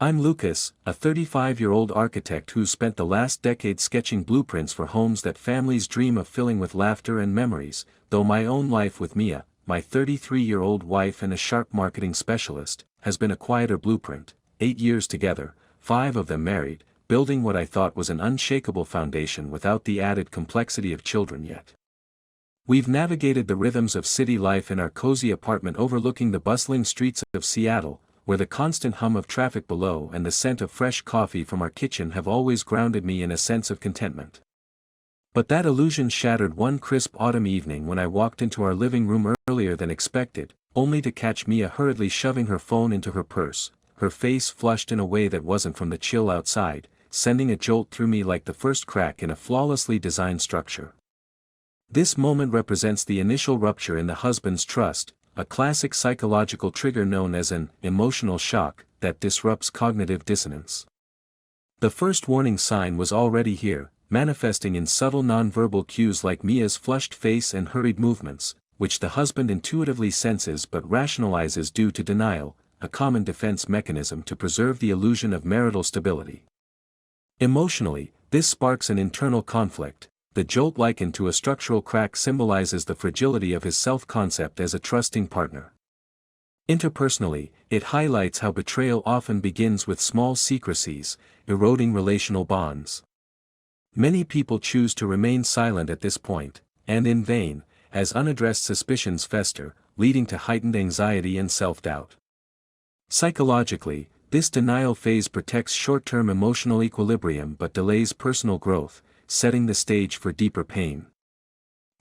I'm Lucas, a 35-year-old architect who spent the last decade sketching blueprints for homes that families dream of filling with laughter and memories, though my own life with Mia, my 33-year-old wife and a sharp marketing specialist, has been a quieter blueprint. 8 years together, 5 of them married, building what I thought was an unshakable foundation without the added complexity of children yet. We've navigated the rhythms of city life in our cozy apartment overlooking the bustling streets of Seattle, where the constant hum of traffic below and the scent of fresh coffee from our kitchen have always grounded me in a sense of contentment. But that illusion shattered one crisp autumn evening when I walked into our living room earlier than expected, only to catch Mia hurriedly shoving her phone into her purse, her face flushed in a way that wasn't from the chill outside, sending a jolt through me like the first crack in a flawlessly designed structure. This moment represents the initial rupture in the husband's trust, a classic psychological trigger known as an emotional shock that disrupts cognitive dissonance. The first warning sign was already here, manifesting in subtle nonverbal cues like Mia's flushed face and hurried movements, which the husband intuitively senses but rationalizes due to denial, a common defense mechanism to preserve the illusion of marital stability. Emotionally, this sparks an internal conflict. The jolt likened to a structural crack symbolizes the fragility of his self-concept as a trusting partner. Interpersonally, it highlights how betrayal often begins with small secrecies, eroding relational bonds. Many people choose to remain silent at this point, and in vain, as unaddressed suspicions fester, leading to heightened anxiety and self-doubt. Psychologically, this denial phase protects short-term emotional equilibrium but delays personal growth, setting the stage for deeper pain.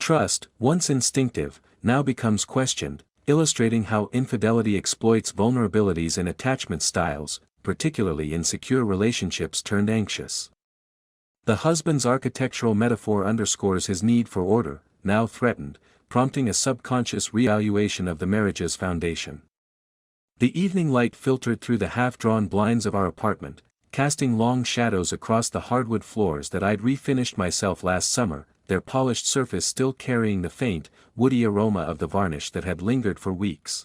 Trust, once instinctive, now becomes questioned, illustrating how infidelity exploits vulnerabilities in attachment styles, particularly in secure relationships turned anxious. The husband's architectural metaphor underscores his need for order, now threatened, prompting a subconscious reevaluation of the marriage's foundation. The evening light filtered through the half-drawn blinds of our apartment, casting long shadows across the hardwood floors that I'd refinished myself last summer, their polished surface still carrying the faint, woody aroma of the varnish that had lingered for weeks.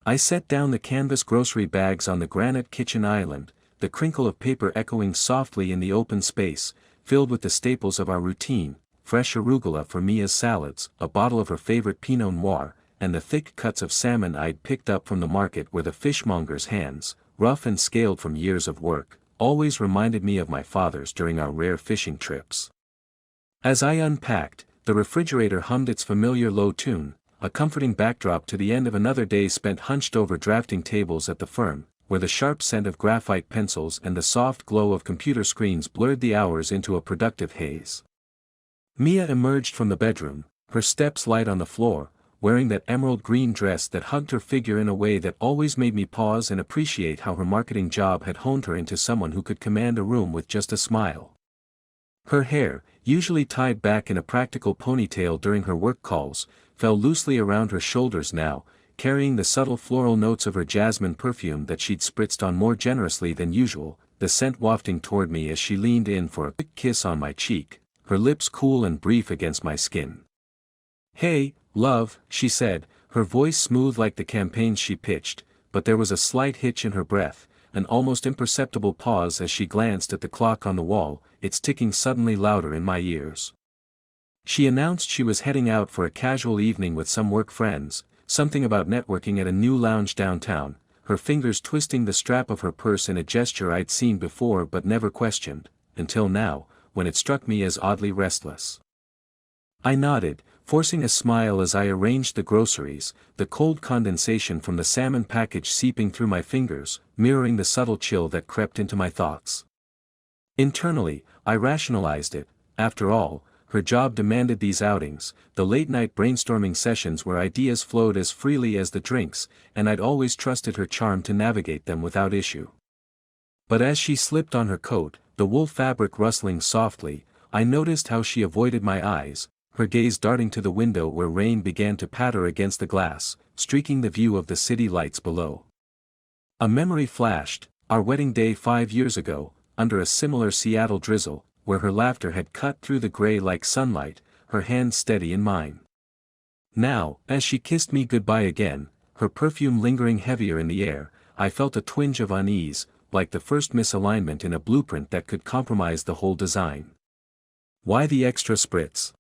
I set down the canvas grocery bags on the granite kitchen island, the crinkle of paper echoing softly in the open space, filled with the staples of our routine, fresh arugula for Mia's salads, a bottle of her favorite Pinot Noir, and the thick cuts of salmon I'd picked up from the market where the fishmonger's hands, rough and scaled from years of work, always reminded me of my father's during our rare fishing trips. As I unpacked, the refrigerator hummed its familiar low tune, a comforting backdrop to the end of another day spent hunched over drafting tables at the firm, where the sharp scent of graphite pencils and the soft glow of computer screens blurred the hours into a productive haze. Mia emerged from the bedroom, her steps light on the floor, wearing that emerald green dress that hugged her figure in a way that always made me pause and appreciate how her marketing job had honed her into someone who could command a room with just a smile. Her hair, usually tied back in a practical ponytail during her work calls, fell loosely around her shoulders now, carrying the subtle floral notes of her jasmine perfume that she'd spritzed on more generously than usual, the scent wafting toward me as she leaned in for a quick kiss on my cheek, her lips cool and brief against my skin. "Hey, love," she said, her voice smooth like the campaigns she pitched, but there was a slight hitch in her breath, an almost imperceptible pause as she glanced at the clock on the wall, its ticking suddenly louder in my ears. She announced she was heading out for a casual evening with some work friends, something about networking at a new lounge downtown, her fingers twisting the strap of her purse in a gesture I'd seen before but never questioned, until now, when it struck me as oddly restless. I nodded, forcing a smile as I arranged the groceries, the cold condensation from the salmon package seeping through my fingers, mirroring the subtle chill that crept into my thoughts. Internally, I rationalized it. After all, her job demanded these outings, the late-night brainstorming sessions where ideas flowed as freely as the drinks, and I'd always trusted her charm to navigate them without issue. But as she slipped on her coat, the wool fabric rustling softly, I noticed how she avoided my eyes, her gaze darting to the window where rain began to patter against the glass, streaking the view of the city lights below. A memory flashed, our wedding day 5 years ago, under a similar Seattle drizzle, where her laughter had cut through the gray like sunlight, her hand steady in mine. Now, as she kissed me goodbye again, her perfume lingering heavier in the air, I felt a twinge of unease, like the first misalignment in a blueprint that could compromise the whole design. Why the extra spritz?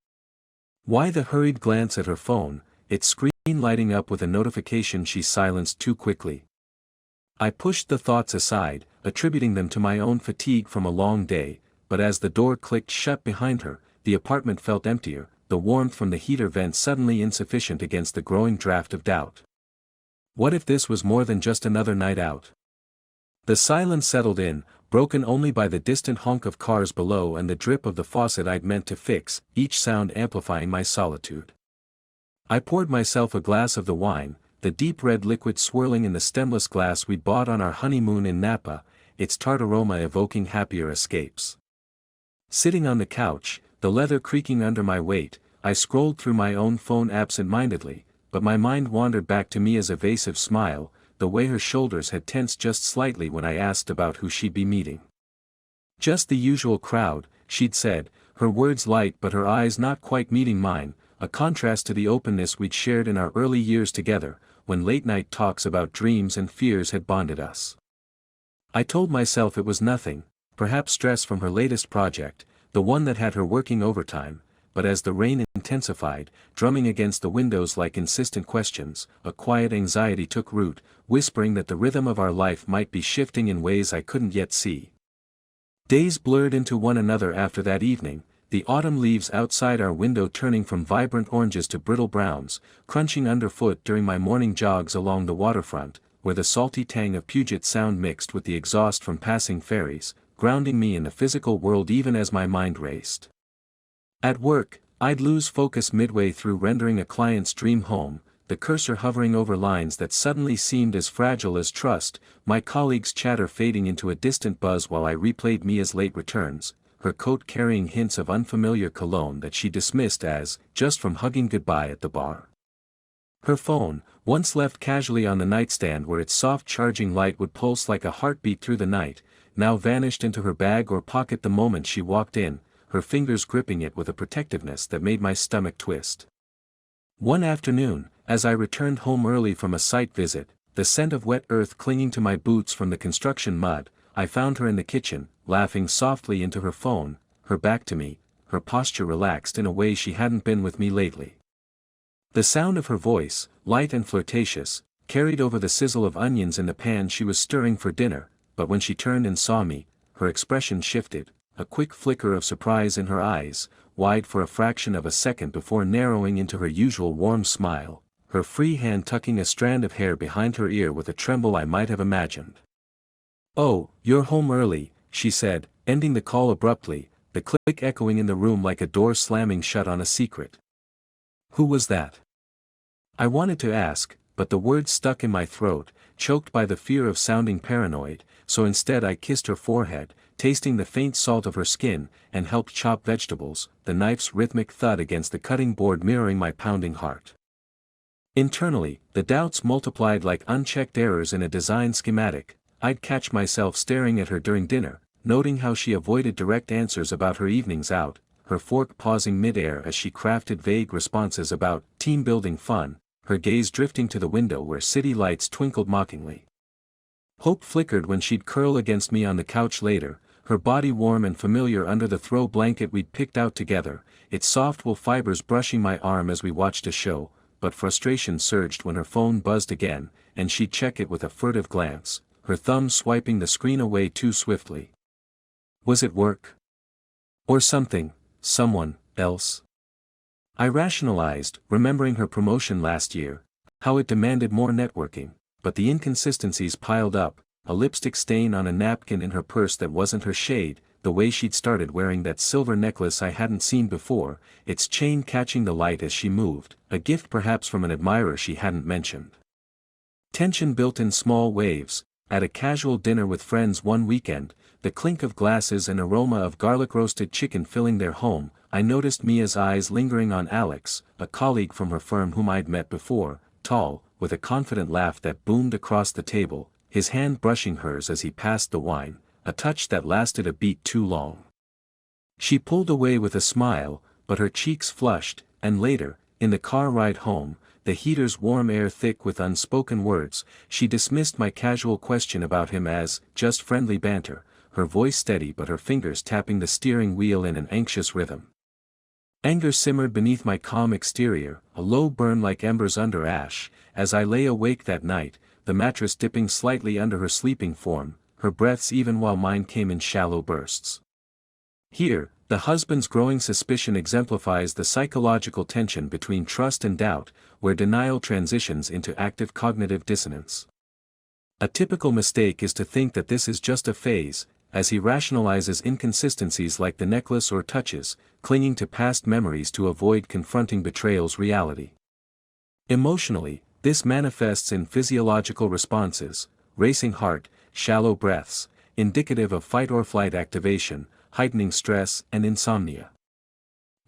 Why the hurried glance at her phone, its screen lighting up with a notification she silenced too quickly? I pushed the thoughts aside, attributing them to my own fatigue from a long day, but as the door clicked shut behind her, the apartment felt emptier, the warmth from the heater vent suddenly insufficient against the growing draft of doubt. What if this was more than just another night out? The silence settled in, broken only by the distant honk of cars below and the drip of the faucet I'd meant to fix, each sound amplifying my solitude. I poured myself a glass of the wine, the deep red liquid swirling in the stemless glass we'd bought on our honeymoon in Napa, its tart aroma evoking happier escapes. Sitting on the couch, the leather creaking under my weight, I scrolled through my own phone absent-mindedly, but my mind wandered back to Mia's evasive smile, the way her shoulders had tensed just slightly when I asked about who she'd be meeting. Just the usual crowd, she'd said, her words light but her eyes not quite meeting mine, a contrast to the openness we'd shared in our early years together, when late-night talks about dreams and fears had bonded us. I told myself it was nothing, perhaps stress from her latest project, the one that had her working overtime, but as the rain intensified, drumming against the windows like insistent questions, a quiet anxiety took root, whispering that the rhythm of our life might be shifting in ways I couldn't yet see. Days blurred into one another after that evening, the autumn leaves outside our window turning from vibrant oranges to brittle browns, crunching underfoot during my morning jogs along the waterfront, where the salty tang of Puget Sound mixed with the exhaust from passing ferries, grounding me in the physical world even as my mind raced. At work, I'd lose focus midway through rendering a client's dream home, the cursor hovering over lines that suddenly seemed as fragile as trust, my colleagues' chatter fading into a distant buzz while I replayed Mia's late returns, her coat carrying hints of unfamiliar cologne that she dismissed as just from hugging goodbye at the bar. Her phone, once left casually on the nightstand where its soft charging light would pulse like a heartbeat through the night, now vanished into her bag or pocket the moment she walked in, her fingers gripping it with a protectiveness that made my stomach twist. One afternoon, as I returned home early from a site visit, the scent of wet earth clinging to my boots from the construction mud, I found her in the kitchen, laughing softly into her phone, her back to me, her posture relaxed in a way she hadn't been with me lately. The sound of her voice, light and flirtatious, carried over the sizzle of onions in the pan she was stirring for dinner, but when she turned and saw me, her expression shifted, a quick flicker of surprise in her eyes, wide for a fraction of a second before narrowing into her usual warm smile, her free hand tucking a strand of hair behind her ear with a tremble I might have imagined. "Oh, you're home early," she said, ending the call abruptly, the click echoing in the room like a door slamming shut on a secret. Who was that? I wanted to ask, but the words stuck in my throat, choked by the fear of sounding paranoid, so instead I kissed her forehead, tasting the faint salt of her skin, and helped chop vegetables, the knife's rhythmic thud against the cutting board mirroring my pounding heart. Internally, the doubts multiplied like unchecked errors in a design schematic. I'd catch myself staring at her during dinner, noting how she avoided direct answers about her evenings out, her fork pausing mid-air as she crafted vague responses about team-building fun, her gaze drifting to the window where city lights twinkled mockingly. Hope flickered when she'd curl against me on the couch later, her body warm and familiar under the throw blanket we'd picked out together, its soft wool fibers brushing my arm as we watched a show, but frustration surged when her phone buzzed again, and she'd check it with a furtive glance, her thumb swiping the screen away too swiftly. Was it work? Or something, someone else? I rationalized, remembering her promotion last year, how it demanded more networking, but the inconsistencies piled up, a lipstick stain on a napkin in her purse that wasn't her shade, the way she'd started wearing that silver necklace I hadn't seen before, its chain catching the light as she moved, a gift perhaps from an admirer she hadn't mentioned. Tension built in small waves. At a casual dinner with friends one weekend, the clink of glasses and aroma of garlic-roasted chicken filling their home, I noticed Mia's eyes lingering on Alex, a colleague from her firm whom I'd met before, tall, with a confident laugh that boomed across the table, his hand brushing hers as he passed the wine, a touch that lasted a beat too long. She pulled away with a smile, but her cheeks flushed, and later, in the car ride home, the heater's warm air thick with unspoken words, she dismissed my casual question about him as just friendly banter, her voice steady but her fingers tapping the steering wheel in an anxious rhythm. Anger simmered beneath my calm exterior, a low burn like embers under ash, as I lay awake that night, the mattress dipping slightly under her sleeping form, her breaths even while mine came in shallow bursts. Here, the husband's growing suspicion exemplifies the psychological tension between trust and doubt, where denial transitions into active cognitive dissonance. A typical mistake is to think that this is just a phase, as he rationalizes inconsistencies like the necklace or touches, clinging to past memories to avoid confronting betrayal's reality. Emotionally, this manifests in physiological responses, racing heart, shallow breaths, indicative of fight-or-flight activation, heightening stress and insomnia.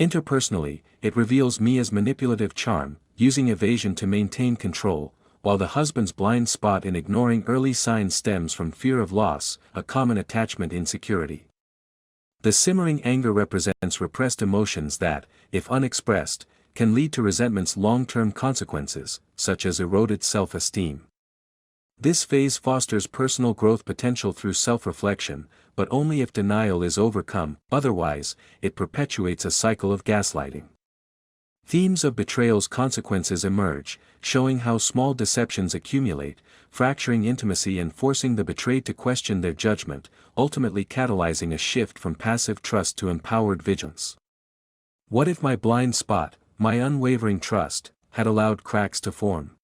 Interpersonally, it reveals Mia's manipulative charm, using evasion to maintain control, while the husband's blind spot in ignoring early signs stems from fear of loss, a common attachment insecurity. The simmering anger represents repressed emotions that, if unexpressed, can lead to resentment's long-term consequences, such as eroded self-esteem. This phase fosters personal growth potential through self-reflection, but only if denial is overcome, otherwise, it perpetuates a cycle of gaslighting. Themes of betrayal's consequences emerge, showing how small deceptions accumulate, fracturing intimacy and forcing the betrayed to question their judgment, ultimately catalyzing a shift from passive trust to empowered vigilance. What if my blind spot, my unwavering trust, had allowed cracks to form?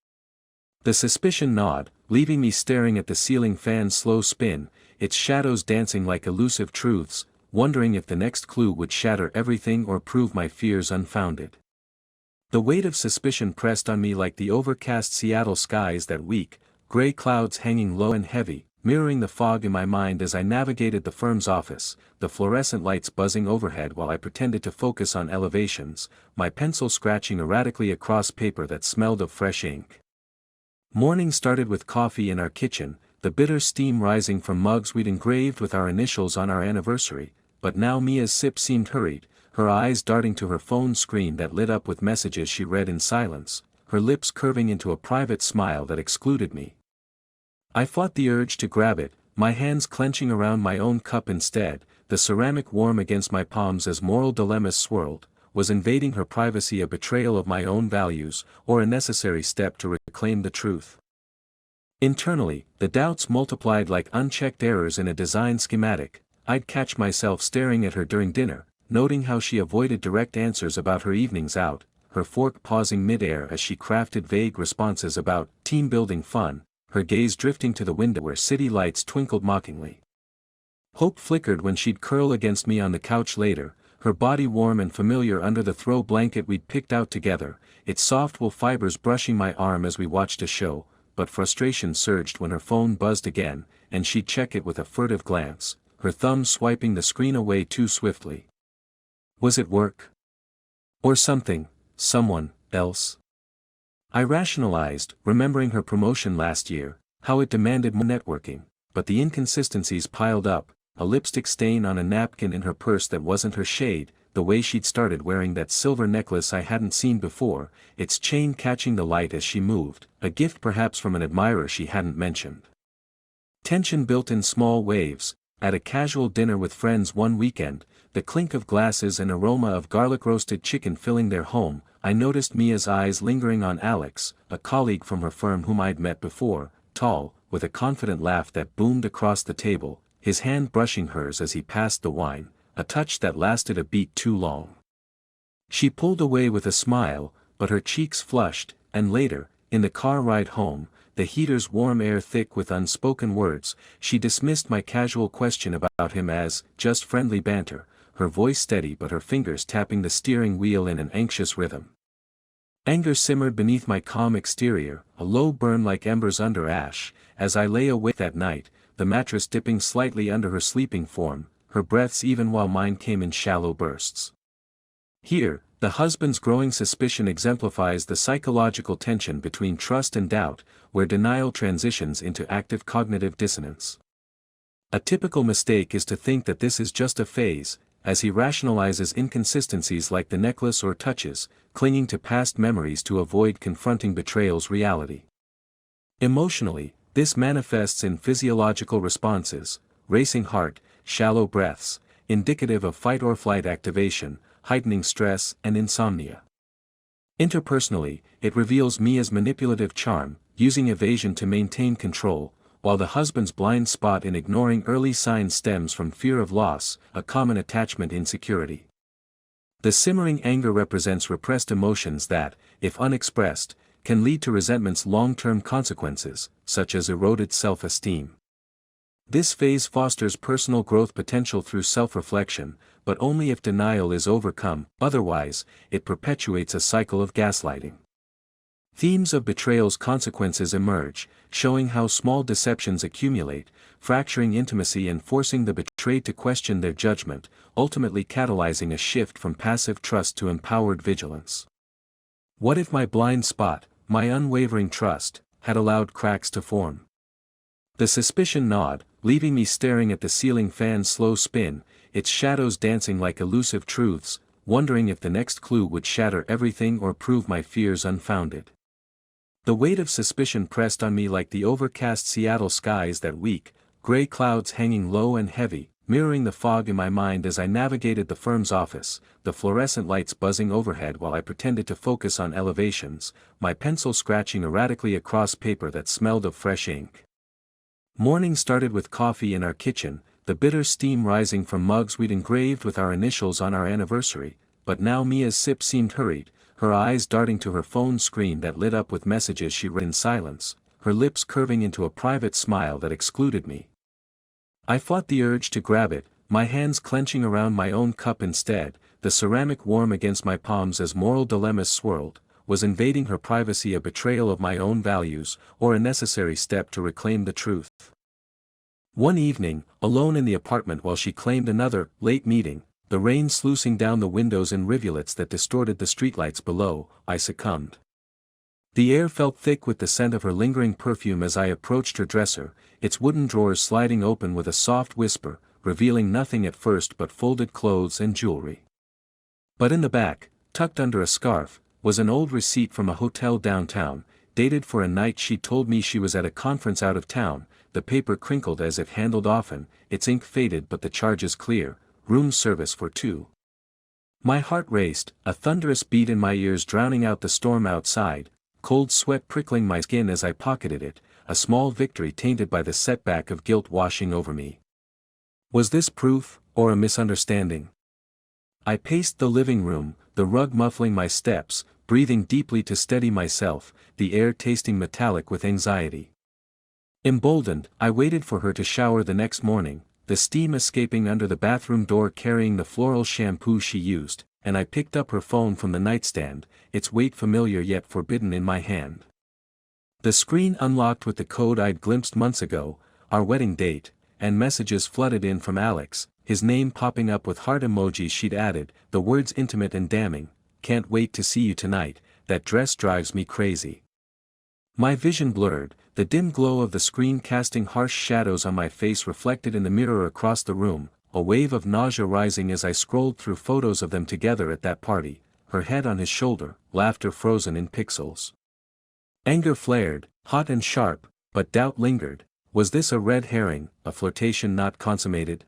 The suspicion gnawed, leaving me staring at the ceiling fan's slow spin, its shadows dancing like elusive truths, wondering if the next clue would shatter everything or prove my fears unfounded. The weight of suspicion pressed on me like the overcast Seattle skies that week, gray clouds hanging low and heavy, mirroring the fog in my mind as I navigated the firm's office, the fluorescent lights buzzing overhead while I pretended to focus on elevations, my pencil scratching erratically across paper that smelled of fresh ink. Morning started with coffee in our kitchen, the bitter steam rising from mugs we'd engraved with our initials on our anniversary, but now Mia's sip seemed hurried, her eyes darting to her phone screen that lit up with messages she read in silence, her lips curving into a private smile that excluded me. I fought the urge to grab it, my hands clenching around my own cup instead, the ceramic warm against my palms as moral dilemmas swirled. Was invading her privacy a betrayal of my own values, or a necessary step to reclaim the truth? Internally, the doubts multiplied like unchecked errors in a design schematic. I'd catch myself staring at her during dinner, noting how she avoided direct answers about her evenings out, her fork pausing mid-air as she crafted vague responses about team-building fun, her gaze drifting to the window where city lights twinkled mockingly. Hope flickered when she'd curl against me on the couch later, her body warm and familiar under the throw blanket we'd picked out together, its soft wool fibers brushing my arm as we watched a show, but frustration surged when her phone buzzed again, and she'd check it with a furtive glance, her thumb swiping the screen away too swiftly. Was it work? Or someone else? I rationalized, remembering her promotion last year, how it demanded more networking, but the inconsistencies piled up, a lipstick stain on a napkin in her purse that wasn't her shade, the way she'd started wearing that silver necklace I hadn't seen before, its chain catching the light as she moved, a gift perhaps from an admirer she hadn't mentioned. Tension built in small waves. At a casual dinner with friends one weekend, the clink of glasses and aroma of garlic-roasted chicken filling their home, I noticed Mia's eyes lingering on Alex, a colleague from her firm whom I'd met before, tall, with a confident laugh that boomed across the table, his hand brushing hers as he passed the wine, a touch that lasted a beat too long. She pulled away with a smile, but her cheeks flushed, and later, in the car ride home, the heater's warm air thick with unspoken words, she dismissed my casual question about him as just friendly banter, her voice steady but her fingers tapping the steering wheel in an anxious rhythm. Anger simmered beneath my calm exterior, a low burn like embers under ash, as I lay awake that night, the mattress dipping slightly under her sleeping form, her breaths even while mine came in shallow bursts. Here, the husband's growing suspicion exemplifies the psychological tension between trust and doubt, where denial transitions into active cognitive dissonance. A typical mistake is to think that this is just a phase, as he rationalizes inconsistencies like the necklace or touches, clinging to past memories to avoid confronting betrayal's reality. Emotionally, this manifests in physiological responses: racing heart, shallow breaths, indicative of fight-or-flight activation, heightening stress and insomnia. Interpersonally, it reveals Mia's manipulative charm, using evasion to maintain control, while the husband's blind spot in ignoring early signs stems from fear of loss, a common attachment insecurity. The simmering anger represents repressed emotions that, if unexpressed, can lead to resentment's long-term consequences, such as eroded self-esteem. This phase fosters personal growth potential through self-reflection, but only if denial is overcome; otherwise, it perpetuates a cycle of gaslighting. Themes of betrayal's consequences emerge, showing how small deceptions accumulate, fracturing intimacy and forcing the betrayed to question their judgment, ultimately catalyzing a shift from passive trust to empowered vigilance. What if my blind spot, my unwavering trust, had allowed cracks to form? The suspicion gnawed, leaving me staring at the ceiling fan's slow spin, its shadows dancing like elusive truths, wondering if the next clue would shatter everything or prove my fears unfounded. The weight of suspicion pressed on me like the overcast Seattle skies that week, gray clouds hanging low and heavy, mirroring the fog in my mind as I navigated the firm's office, the fluorescent lights buzzing overhead while I pretended to focus on elevations, my pencil scratching erratically across paper that smelled of fresh ink. Morning started with coffee in our kitchen, the bitter steam rising from mugs we'd engraved with our initials on our anniversary, but now Mia's sip seemed hurried, her eyes darting to her phone screen that lit up with messages she read in silence, her lips curving into a private smile that excluded me. I fought the urge to grab it, my hands clenching around my own cup instead, the ceramic warm against my palms as moral dilemmas swirled. Was invading her privacy a betrayal of my own values, or a necessary step to reclaim the truth? One evening, alone in the apartment while she claimed another late meeting, the rain sluicing down the windows in rivulets that distorted the streetlights below, I succumbed. The air felt thick with the scent of her lingering perfume as I approached her dresser, its wooden drawers sliding open with a soft whisper, revealing nothing at first but folded clothes and jewelry. But in the back, tucked under a scarf, was an old receipt from a hotel downtown, dated for a night she told me she was at a conference out of town. The paper crinkled as if handled often, its ink faded but the charges clear: room service for two. My heart raced, a thunderous beat in my ears drowning out the storm outside, cold sweat prickling my skin as I pocketed it, a small victory tainted by the setback of guilt washing over me. Was this proof, or a misunderstanding? I paced the living room, the rug muffling my steps, breathing deeply to steady myself, the air tasting metallic with anxiety. Emboldened, I waited for her to shower the next morning, the steam escaping under the bathroom door carrying the floral shampoo she used, and I picked up her phone from the nightstand, its weight familiar yet forbidden in my hand. The screen unlocked with the code I'd glimpsed months ago, our wedding date, and messages flooded in from Alex, his name popping up with heart emojis she'd added, the words intimate and damning: "Can't wait to see you tonight, that dress drives me crazy." My vision blurred, the dim glow of the screen casting harsh shadows on my face reflected in the mirror across the room, a wave of nausea rising as I scrolled through photos of them together at that party, her head on his shoulder, laughter frozen in pixels. Anger flared, hot and sharp, but doubt lingered. Was this a red herring, a flirtation not consummated?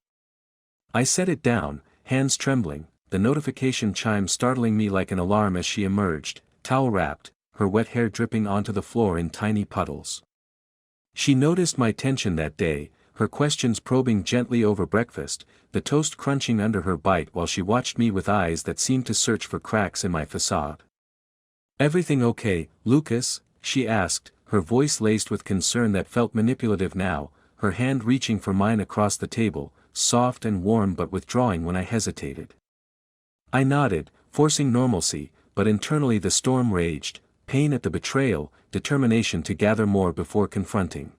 I set it down, hands trembling, the notification chime startling me like an alarm as she emerged, towel-wrapped, her wet hair dripping onto the floor in tiny puddles. She noticed my tension that day, her questions probing gently over breakfast, the toast crunching under her bite while she watched me with eyes that seemed to search for cracks in my facade. "Everything okay, Lucas?" she asked, her voice laced with concern that felt manipulative now, her hand reaching for mine across the table, soft and warm but withdrawing when I hesitated. I nodded, forcing normalcy, but internally the storm raged, pain at the betrayal, determination to gather more before confronting.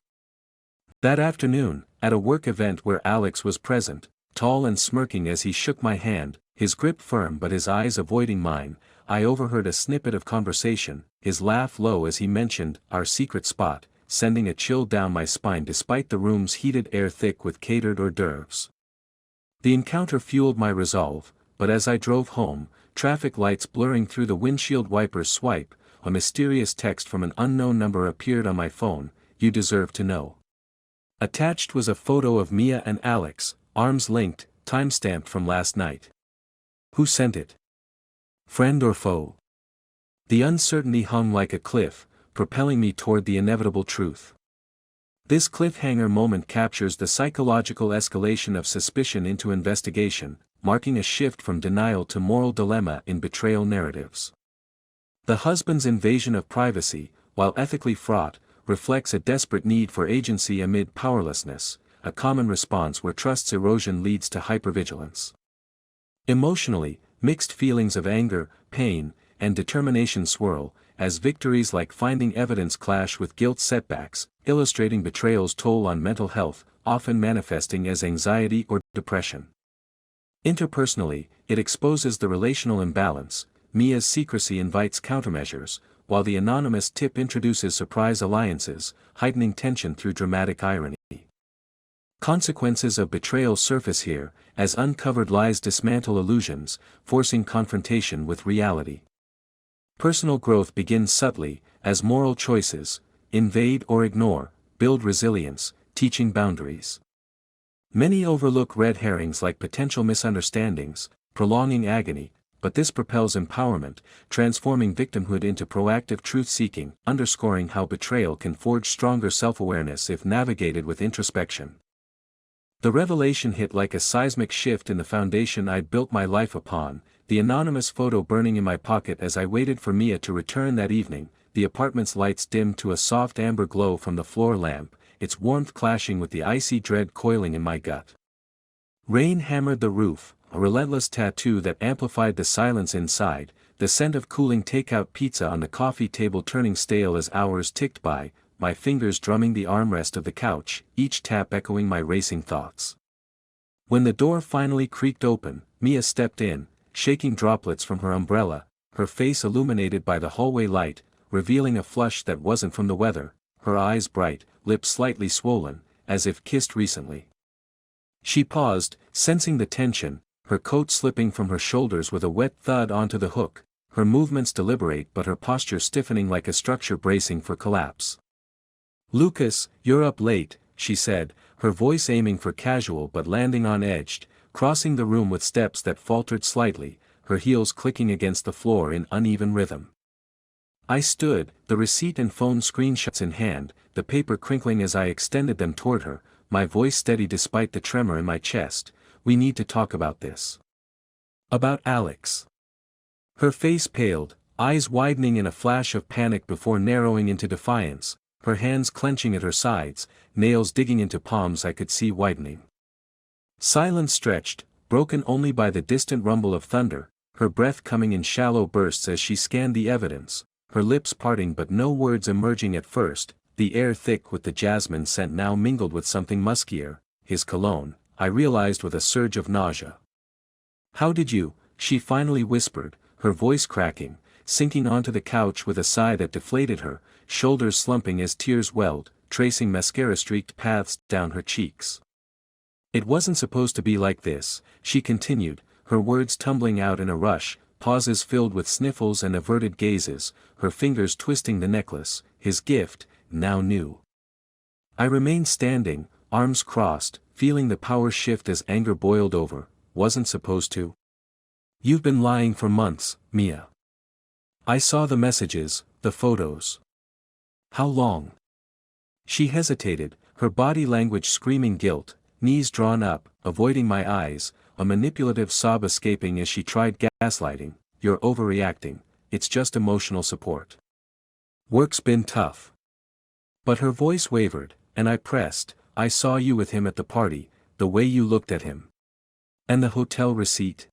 That afternoon, at a work event where Alex was present, tall and smirking as he shook my hand, his grip firm but his eyes avoiding mine, I overheard a snippet of conversation, his laugh low as he mentioned our secret spot, sending a chill down my spine despite the room's heated air thick with catered hors d'oeuvres. The encounter fueled my resolve, but as I drove home, traffic lights blurring through the windshield wipers swipe, a mysterious text from an unknown number appeared on my phone. "You deserve to know." Attached was a photo of Mia and Alex, arms linked, time-stamped from last night. Who sent it? Friend or foe? The uncertainty hung like a cliff, propelling me toward the inevitable truth. This cliffhanger moment captures the psychological escalation of suspicion into investigation, marking a shift from denial to moral dilemma in betrayal narratives. The husband's invasion of privacy, while ethically fraught, reflects a desperate need for agency amid powerlessness, a common response where trust's erosion leads to hypervigilance. Emotionally, mixed feelings of anger, pain, and determination swirl, as victories like finding evidence clash with guilt setbacks, illustrating betrayal's toll on mental health, often manifesting as anxiety or depression. Interpersonally, it exposes the relational imbalance. Mia's secrecy invites countermeasures, while the anonymous tip introduces surprise alliances, heightening tension through dramatic irony. Consequences of betrayal surface here, as uncovered lies dismantle illusions, forcing confrontation with reality. Personal growth begins subtly, as moral choices, invade or ignore, build resilience, teaching boundaries. Many overlook red herrings like potential misunderstandings, prolonging agony, but this propels empowerment, transforming victimhood into proactive truth-seeking, underscoring how betrayal can forge stronger self-awareness if navigated with introspection. The revelation hit like a seismic shift in the foundation I'd built my life upon, the anonymous photo burning in my pocket as I waited for Mia to return that evening, the apartment's lights dimmed to a soft amber glow from the floor lamp, its warmth clashing with the icy dread coiling in my gut. Rain hammered the roof, a relentless tattoo that amplified the silence inside, the scent of cooling takeout pizza on the coffee table turning stale as hours ticked by, my fingers drumming the armrest of the couch, each tap echoing my racing thoughts. When the door finally creaked open, Mia stepped in, shaking droplets from her umbrella, her face illuminated by the hallway light, revealing a flush that wasn't from the weather, her eyes bright, lips slightly swollen, as if kissed recently. She paused, sensing the tension, her coat slipping from her shoulders with a wet thud onto the hook, her movements deliberate but her posture stiffening like a structure bracing for collapse. "Lucas, you're up late," she said, her voice aiming for casual but landing on edged, crossing the room with steps that faltered slightly, her heels clicking against the floor in uneven rhythm. I stood, the receipt and phone screenshots in hand, the paper crinkling as I extended them toward her, my voice steady despite the tremor in my chest. "We need to talk about this." "About Alex." Her face paled, eyes widening in a flash of panic before narrowing into defiance, her hands clenching at her sides, nails digging into palms I could see whitening. Silence stretched, broken only by the distant rumble of thunder, her breath coming in shallow bursts as she scanned the evidence, her lips parting but no words emerging at first, the air thick with the jasmine scent now mingled with something muskier, his cologne, I realized with a surge of nausea. "How did you?" she finally whispered, her voice cracking, sinking onto the couch with a sigh that deflated her, shoulders slumping as tears welled, tracing mascara-streaked paths down her cheeks. "It wasn't supposed to be like this," she continued, her words tumbling out in a rush, pauses filled with sniffles and averted gazes, her fingers twisting the necklace, his gift, now new. I remained standing, arms crossed, feeling the power shift as anger boiled over. "Wasn't supposed to?" "You've been lying for months, Mia. I saw the messages, the photos." "How long?" She hesitated, her body language screaming guilt, knees drawn up, avoiding my eyes, a manipulative sob escaping as she tried gaslighting. "You're overreacting, it's just emotional support. Work's been tough." But her voice wavered, and I pressed. "I saw you with him at the party, the way you looked at him. And the hotel receipt."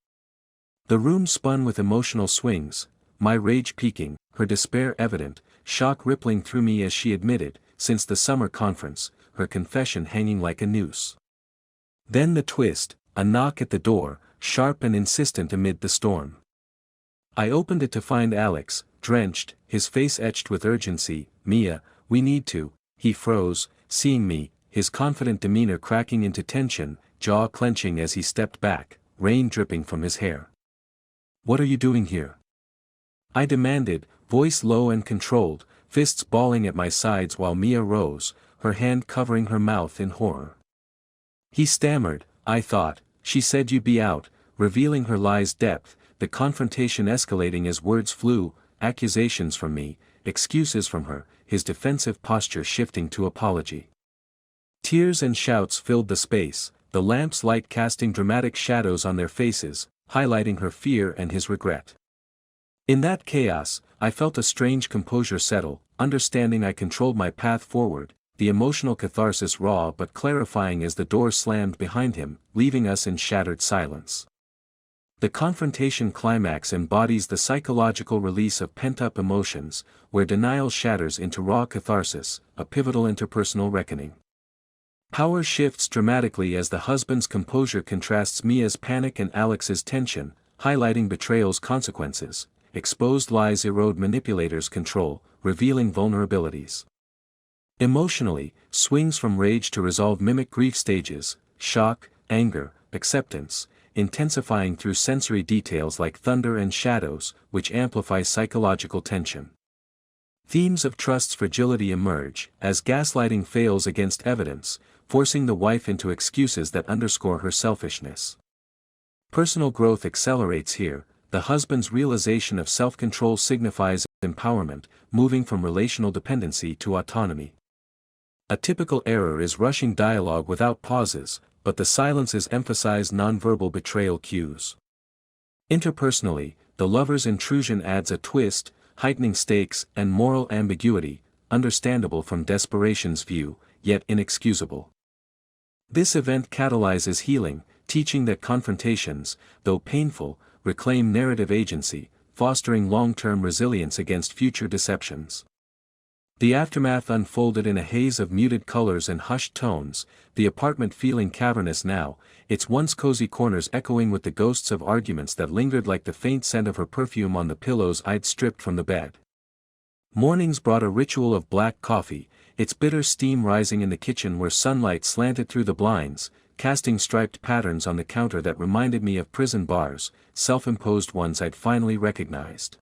The room spun with emotional swings, my rage peaking, her despair evident, shock rippling through me as she admitted, since the summer conference, her confession hanging like a noose. Then the twist, a knock at the door, sharp and insistent amid the storm. I opened it to find Alex, drenched, his face etched with urgency. "Mia, we need to." He froze, seeing me, his confident demeanor cracking into tension, jaw clenching as he stepped back, rain dripping from his hair. "What are you doing here?" I demanded, voice low and controlled, fists balling at my sides while Mia rose, her hand covering her mouth in horror. He stammered, "I thought, she said you'd be out," revealing her lie's depth, the confrontation escalating as words flew, accusations from me, excuses from her, his defensive posture shifting to apology. Tears and shouts filled the space, the lamp's light casting dramatic shadows on their faces, highlighting her fear and his regret. In that chaos, I felt a strange composure settle, understanding I controlled my path forward, the emotional catharsis raw but clarifying as the door slammed behind him, leaving us in shattered silence. The confrontation climax embodies the psychological release of pent-up emotions, where denial shatters into raw catharsis, a pivotal interpersonal reckoning. Power shifts dramatically as the husband's composure contrasts Mia's panic and Alex's tension, highlighting betrayal's consequences. Exposed lies erode manipulators' control, revealing vulnerabilities. Emotionally, swings from rage to resolve mimic grief stages, shock, anger, acceptance, intensifying through sensory details like thunder and shadows, which amplify psychological tension. Themes of trust's fragility emerge, as gaslighting fails against evidence, forcing the wife into excuses that underscore her selfishness. Personal growth accelerates here. The husband's realization of self-control signifies empowerment, moving from relational dependency to autonomy. A typical error is rushing dialogue without pauses, but the silences emphasize nonverbal betrayal cues. Interpersonally, the lover's intrusion adds a twist, heightening stakes and moral ambiguity, understandable from desperation's view, yet inexcusable. This event catalyzes healing, teaching that confrontations, though painful, reclaim narrative agency, fostering long-term resilience against future deceptions. The aftermath unfolded in a haze of muted colors and hushed tones, the apartment feeling cavernous now, its once cozy corners echoing with the ghosts of arguments that lingered like the faint scent of her perfume on the pillows I'd stripped from the bed. Mornings brought a ritual of black coffee, its bitter steam rising in the kitchen where sunlight slanted through the blinds, casting striped patterns on the counter that reminded me of prison bars, self-imposed ones I'd finally recognized.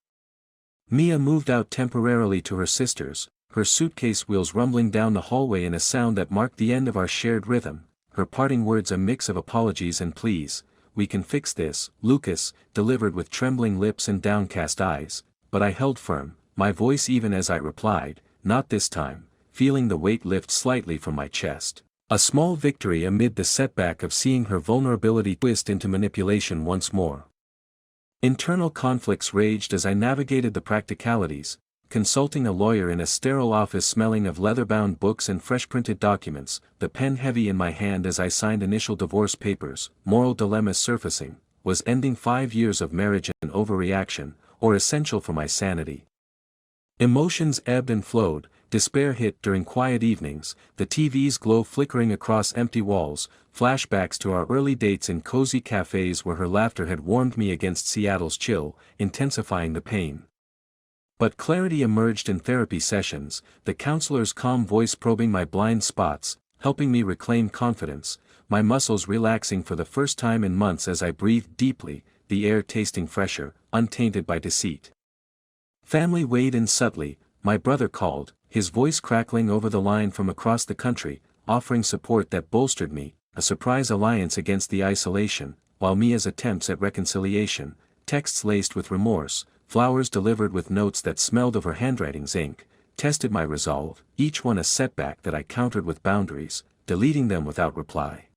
Mia moved out temporarily to her sister's, her suitcase wheels rumbling down the hallway in a sound that marked the end of our shared rhythm, her parting words a mix of apologies and pleas. "We can fix this, Lucas," delivered with trembling lips and downcast eyes, but I held firm, my voice even as I replied, "Not this time," feeling the weight lift slightly from my chest. A small victory amid the setback of seeing her vulnerability twist into manipulation once more. Internal conflicts raged as I navigated the practicalities, consulting a lawyer in a sterile office smelling of leather-bound books and fresh-printed documents, the pen heavy in my hand as I signed initial divorce papers, moral dilemmas surfacing. Was ending 5 years of marriage an overreaction, or essential for my sanity? Emotions ebbed and flowed, despair hit during quiet evenings, the TV's glow flickering across empty walls, flashbacks to our early dates in cozy cafes where her laughter had warmed me against Seattle's chill, intensifying the pain. But clarity emerged in therapy sessions, the counselor's calm voice probing my blind spots, helping me reclaim confidence, my muscles relaxing for the first time in months as I breathed deeply, the air tasting fresher, untainted by deceit. Family weighed in subtly. My brother called, his voice crackling over the line from across the country, offering support that bolstered me, a surprise alliance against the isolation, while Mia's attempts at reconciliation, texts laced with remorse, flowers delivered with notes that smelled of her handwriting's ink, tested my resolve, each one a setback that I countered with boundaries, deleting them without reply.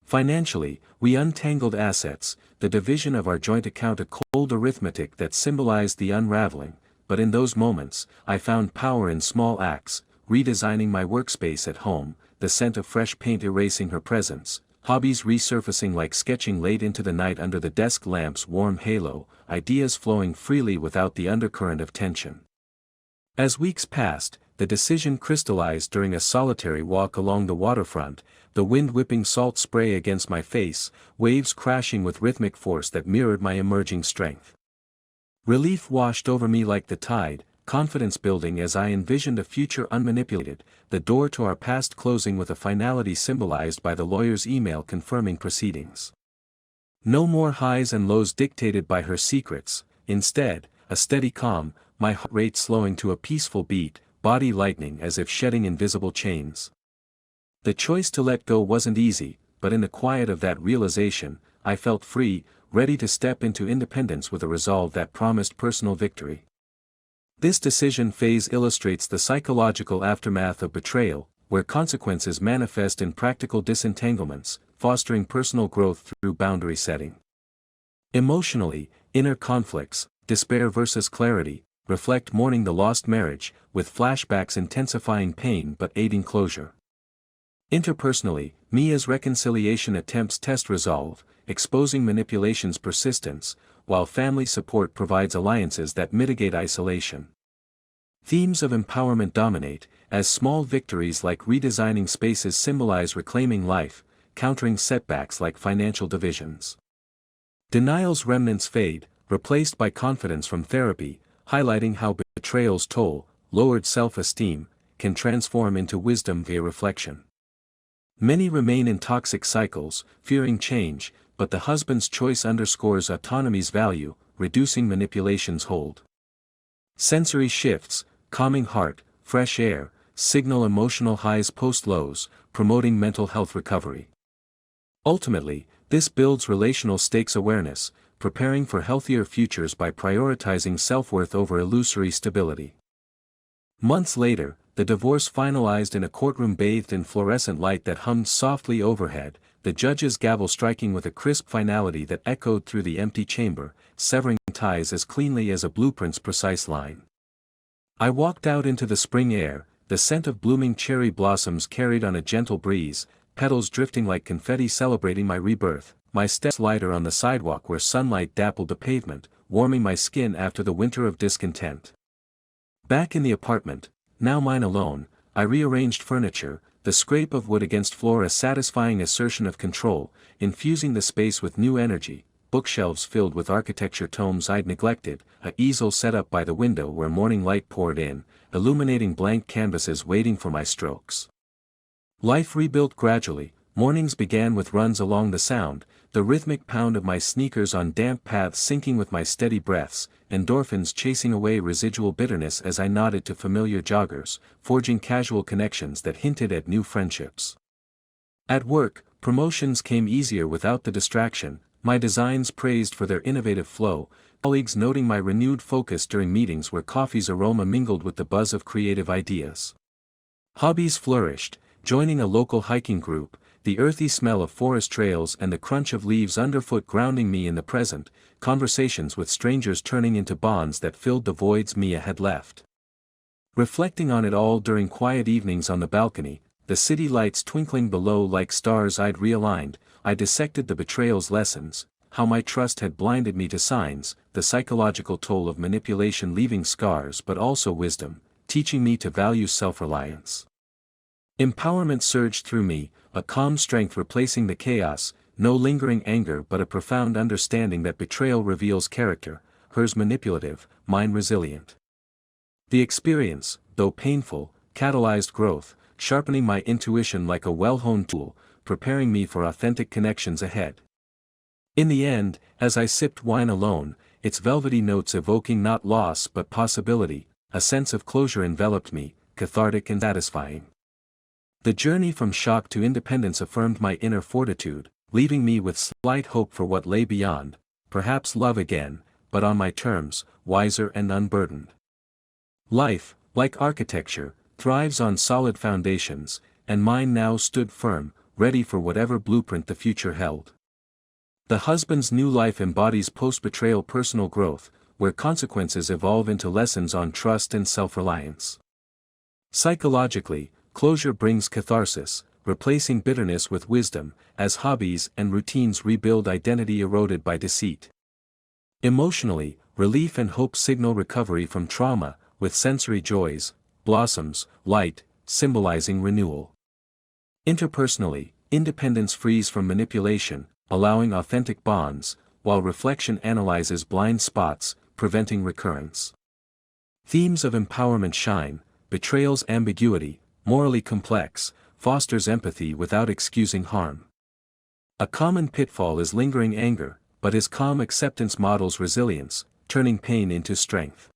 Financially, we untangled assets, the division of our joint account a cold arithmetic that symbolized the unraveling. But in those moments, I found power in small acts, redesigning my workspace at home, the scent of fresh paint erasing her presence, hobbies resurfacing like sketching late into the night under the desk lamp's warm halo, ideas flowing freely without the undercurrent of tension. As weeks passed, the decision crystallized during a solitary walk along the waterfront, the wind whipping salt spray against my face, waves crashing with rhythmic force that mirrored my emerging strength. Relief washed over me like the tide, confidence building as I envisioned a future unmanipulated, the door to our past closing with a finality symbolized by the lawyer's email confirming proceedings. No more highs and lows dictated by her secrets, instead, a steady calm, my heart rate slowing to a peaceful beat, body lightening as if shedding invisible chains. The choice to let go wasn't easy, but in the quiet of that realization, I felt free, ready to step into independence with a resolve that promised personal victory. This decision phase illustrates the psychological aftermath of betrayal, where consequences manifest in practical disentanglements, fostering personal growth through boundary setting. Emotionally, inner conflicts, despair versus clarity, reflect mourning the lost marriage, with flashbacks intensifying pain but aiding closure. Interpersonally, Mia's reconciliation attempts test resolve, exposing manipulation's persistence, while family support provides alliances that mitigate isolation. Themes of empowerment dominate, as small victories like redesigning spaces symbolize reclaiming life, countering setbacks like financial divisions. Denial's remnants fade, replaced by confidence from therapy, highlighting how betrayal's toll, lowered self-esteem, can transform into wisdom via reflection. Many remain in toxic cycles, fearing change, but the husband's choice underscores autonomy's value, reducing manipulation's hold. Sensory shifts, calming heart, fresh air, signal emotional highs post-lows, promoting mental health recovery. Ultimately, this builds relational stakes awareness, preparing for healthier futures by prioritizing self-worth over illusory stability. Months later, the divorce finalized in a courtroom bathed in fluorescent light that hummed softly overhead, the judge's gavel striking with a crisp finality that echoed through the empty chamber, severing ties as cleanly as a blueprint's precise line. I walked out into the spring air, the scent of blooming cherry blossoms carried on a gentle breeze, petals drifting like confetti celebrating my rebirth, my steps lighter on the sidewalk where sunlight dappled the pavement, warming my skin after the winter of discontent. Back in the apartment, now mine alone, I rearranged furniture, the scrape of wood against floor a satisfying assertion of control, infusing the space with new energy, bookshelves filled with architecture tomes I'd neglected, a easel set up by the window where morning light poured in, illuminating blank canvases waiting for my strokes. Life rebuilt gradually, mornings began with runs along the sound, the rhythmic pound of my sneakers on damp paths syncing with my steady breaths, endorphins chasing away residual bitterness as I nodded to familiar joggers, forging casual connections that hinted at new friendships. At work, promotions came easier without the distraction, my designs praised for their innovative flow, colleagues noting my renewed focus during meetings where coffee's aroma mingled with the buzz of creative ideas. Hobbies flourished, joining a local hiking group, the earthy smell of forest trails and the crunch of leaves underfoot grounding me in the present, conversations with strangers turning into bonds that filled the voids Mia had left. Reflecting on it all during quiet evenings on the balcony, the city lights twinkling below like stars I'd realigned, I dissected the betrayal's lessons, how my trust had blinded me to signs, the psychological toll of manipulation leaving scars but also wisdom, teaching me to value self-reliance. Empowerment surged through me, a calm strength replacing the chaos, no lingering anger but a profound understanding that betrayal reveals character, hers manipulative, mine resilient. The experience, though painful, catalyzed growth, sharpening my intuition like a well-honed tool, preparing me for authentic connections ahead. In the end, as I sipped wine alone, its velvety notes evoking not loss but possibility, a sense of closure enveloped me, cathartic and satisfying. The journey from shock to independence affirmed my inner fortitude, leaving me with slight hope for what lay beyond, perhaps love again, but on my terms, wiser and unburdened. Life, like architecture, thrives on solid foundations, and mine now stood firm, ready for whatever blueprint the future held. The husband's new life embodies post-betrayal personal growth, where consequences evolve into lessons on trust and self-reliance. Psychologically, closure brings catharsis, replacing bitterness with wisdom, as hobbies and routines rebuild identity eroded by deceit. Emotionally, relief and hope signal recovery from trauma, with sensory joys, blossoms, light, symbolizing renewal. Interpersonally, independence frees from manipulation, allowing authentic bonds, while reflection analyzes blind spots, preventing recurrence. Themes of empowerment shine. Betrayal's ambiguity, morally complex, fosters empathy without excusing harm. A common pitfall is lingering anger, but his calm acceptance models resilience, turning pain into strength.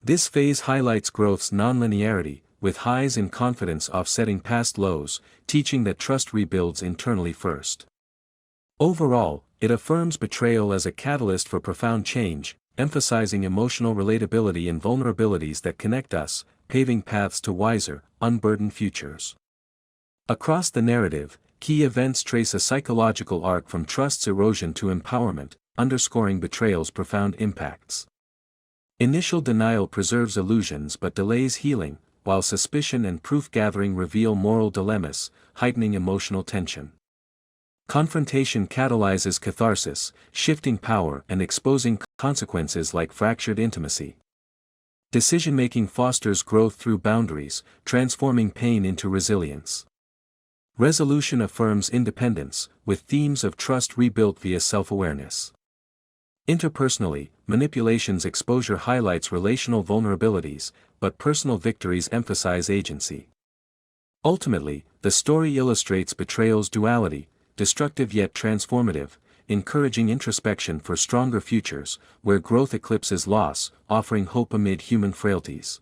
This phase highlights growth's nonlinearity, with highs in confidence offsetting past lows, teaching that trust rebuilds internally first. Overall, it affirms betrayal as a catalyst for profound change, emphasizing emotional relatability and vulnerabilities that connect us, paving paths to wiser, unburdened futures. Across the narrative, key events trace a psychological arc from trust's erosion to empowerment, underscoring betrayal's profound impacts. Initial denial preserves illusions but delays healing, while suspicion and proof-gathering reveal moral dilemmas, heightening emotional tension. Confrontation catalyzes catharsis, shifting power and exposing consequences like fractured intimacy. Decision-making fosters growth through boundaries, transforming pain into resilience. Resolution affirms independence, with themes of trust rebuilt via self-awareness. Interpersonally, manipulation's exposure highlights relational vulnerabilities, but personal victories emphasize agency. Ultimately, the story illustrates betrayal's duality, destructive yet transformative, encouraging introspection for stronger futures, where growth eclipses loss, offering hope amid human frailties.